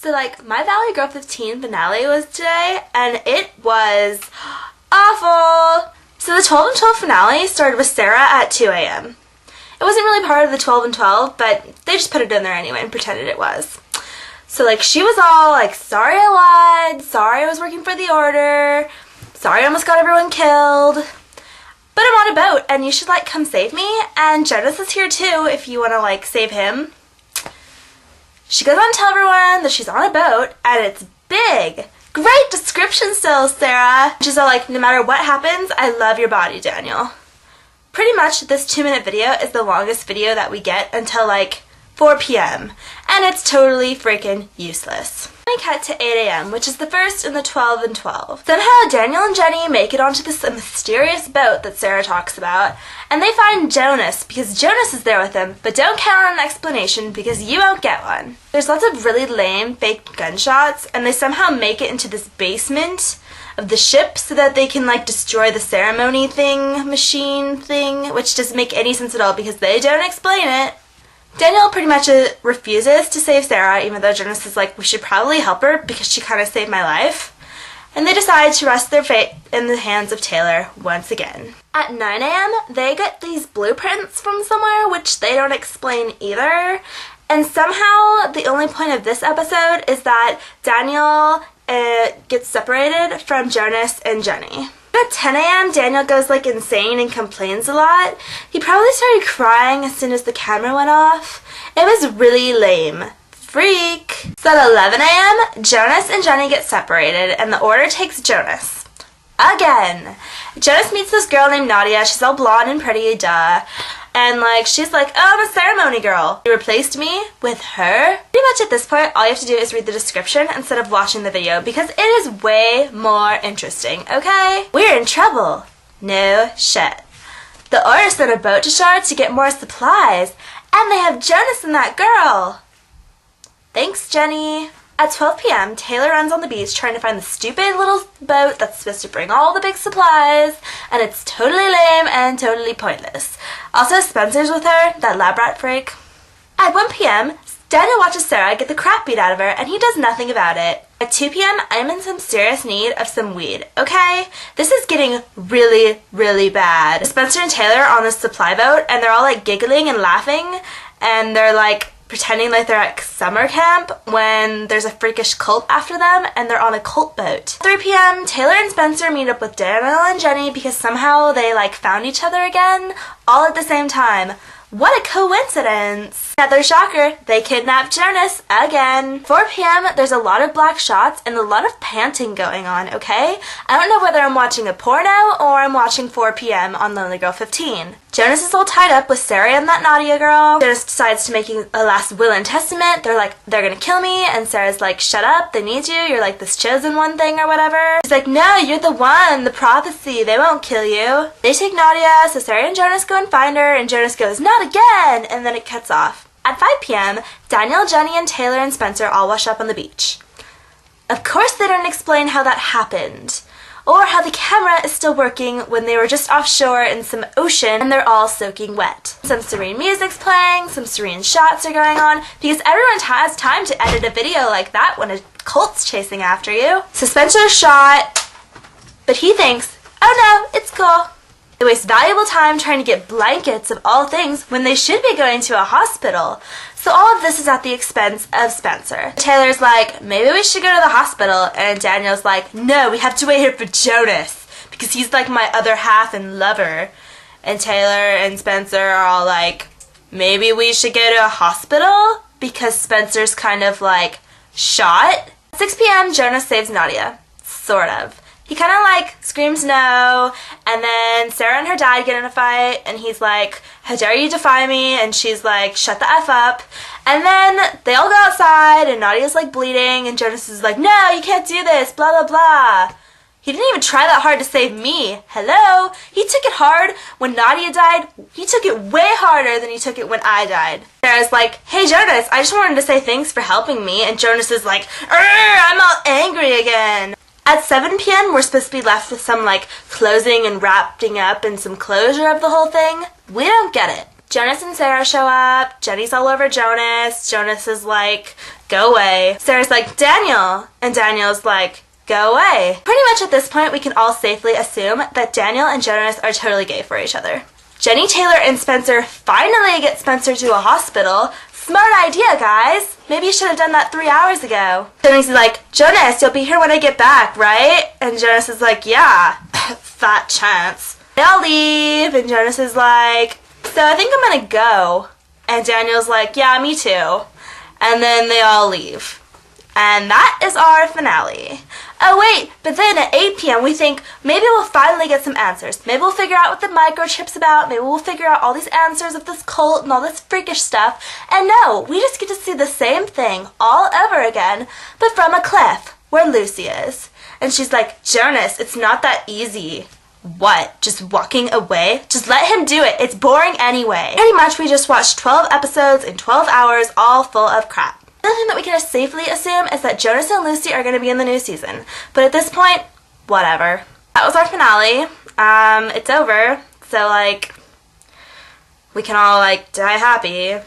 So like my Valleygirl15 finale was today and it was awful. So the 12 and 12 finale started with Sarah at 2 a.m. It wasn't really part of the 12 and 12, but they just put it in there anyway and pretended it was. So like she was all like, sorry I lied, sorry I was working for the order, sorry I almost got everyone killed, but I'm on a boat and you should like come save me, and Jonas is here too if you want to like save him. She goes on to tell everyone that she's on a boat and it's big. Great description still, Sarah. She's all like, no matter what happens, I love your body, Daniel. Pretty much this 2-minute video is the longest video that we get until like 4 p.m. and it's totally freaking useless. We cut to 8 a.m., which is the first in the 12 and 12. Somehow Daniel and Jenny make it onto this mysterious boat that Sarah talks about, and they find Jonas because Jonas is there with them, but don't count on an explanation because you won't get one. There's lots of really lame fake gunshots, and they somehow make it into this basement of the ship so that they can like destroy the ceremony machine thing, which doesn't make any sense at all because they don't explain it. Daniel pretty much refuses to save Sarah, even though Jonas is like, we should probably help her because she kind of saved my life. And they decide to rest their fate in the hands of Taylor once again. At 9 a.m., they get these blueprints from somewhere, which they don't explain either. And somehow the only point of this episode is that Daniel gets separated from Jonas and Jenny. At 10 a.m., Daniel goes like insane and complains a lot. He probably started crying as soon as the camera went off. It was really lame. Freak. So at 11 a.m., Jonas and Jenny get separated and the order takes Jonas. Again. Jonas meets this girl named Nadia. She's all blonde and pretty, duh. And like, she's like, oh, I'm a ceremony girl. You replaced me with her? Pretty much at this point, all you have to do is read the description instead of watching the video because it is way more interesting, okay? We're in trouble. No shit. The order sent a boat to shore to get more supplies, and they have Jonas and that girl. Thanks, Jenny. At 12 p.m., Taylor runs on the beach trying to find the stupid little boat that's supposed to bring all the big supplies, and it's totally lame and totally pointless. Also, Spencer's with her, that lab rat freak. At 1 p.m., Daniel watches Sarah get the crap beat out of her, and he does nothing about it. At 2 p.m., I'm in some serious need of some weed, okay? This is getting really, really bad. Spencer and Taylor are on this supply boat, and they're all like giggling and laughing, and they're like pretending like they're at summer camp when there's a freakish cult after them and they're on a cult boat. 3 p.m. Taylor and Spencer meet up with Daniel and Jenny because somehow they like found each other again all at the same time. What a coincidence! Another shocker, they kidnapped Jonas again. 4 p.m. there's a lot of black shots and a lot of panting going on, okay? I don't know whether I'm watching a porno or I'm watching 4 p.m. on Valleygirl15. Jonas is all tied up with Sarah and that Nadia girl. Jonas decides to make a last will and testament. They're like, they're gonna kill me, and Sarah's like, shut up, they need you, you're like this chosen one thing or whatever. She's like, no, you're the one, the prophecy, they won't kill you. They take Nadia, so Sarah and Jonas go and find her, and Jonas goes, not again, and then it cuts off. At 5 p.m., Daniel, Jenny, and Taylor and Spencer all wash up on the beach. Of course they don't explain how that happened, or how the camera is still working when they were just offshore in some ocean and they're all soaking wet. Some serene music's playing, some serene shots are going on, because everyone has time to edit a video like that when a cult's chasing after you. So Spencer's shot, but he thinks, oh no, it's cool. They waste valuable time trying to get blankets of all things when they should be going to a hospital. So all of this is at the expense of Spencer. Taylor's like, maybe we should go to the hospital, and Daniel's like, no, we have to wait here for Jonas because he's like my other half and lover. And Taylor and Spencer are all like, maybe we should go to a hospital because Spencer's kind of like shot. At 6 p.m. Jonas saves Nadia. Sort of. He kind of like screams no, and then Sarah and her dad get in a fight, and he's like, how dare you defy me, and she's like, shut the F up, and then they all go outside, and Nadia's like bleeding, and Jonas is like, no, you can't do this, blah blah blah. He didn't even try that hard to save me. Hello? He took it hard when Nadia died. He took it way harder than he took it when I died. Sarah's like, hey Jonas, I just wanted to say thanks for helping me, and Jonas is like, I'm all angry again. At 7 p.m., we're supposed to be left with some, like, closing and wrapping up and some closure of the whole thing. We don't get it. Jonas and Sarah show up. Jenny's all over Jonas. Jonas is like, go away. Sarah's like, Daniel. And Daniel's like, go away. Pretty much at this point, we can all safely assume that Daniel and Jonas are totally gay for each other. Jenny, Taylor, and Spencer finally get Spencer to a hospital. Smart idea, guys. Maybe you should have done that 3 hours ago. Jenny's like, Jonas, you'll be here when I get back, right? And Jonas is like, yeah. Fat chance. They all leave, and Jonas is like, so I think I'm gonna go. And Daniel's like, yeah, me too. And then they all leave. And that is our finale. Oh wait, but then at 8 p.m. we think maybe we'll finally get some answers. Maybe we'll figure out what the microchip's about. Maybe we'll figure out all these answers of this cult and all this freakish stuff. And no, we just get to see the same thing all over again, but from a cliff where Lucy is. And she's like, Jonas, it's not that easy. What? Just walking away? Just let him do it. It's boring anyway. Pretty much we just watched 12 episodes in 12 hours all full of crap. Another thing that we can safely assume is that Jonas and Lucy are going to be in the new season. But at this point, whatever. That was our finale. It's over. So, like, we can all, like, die happy.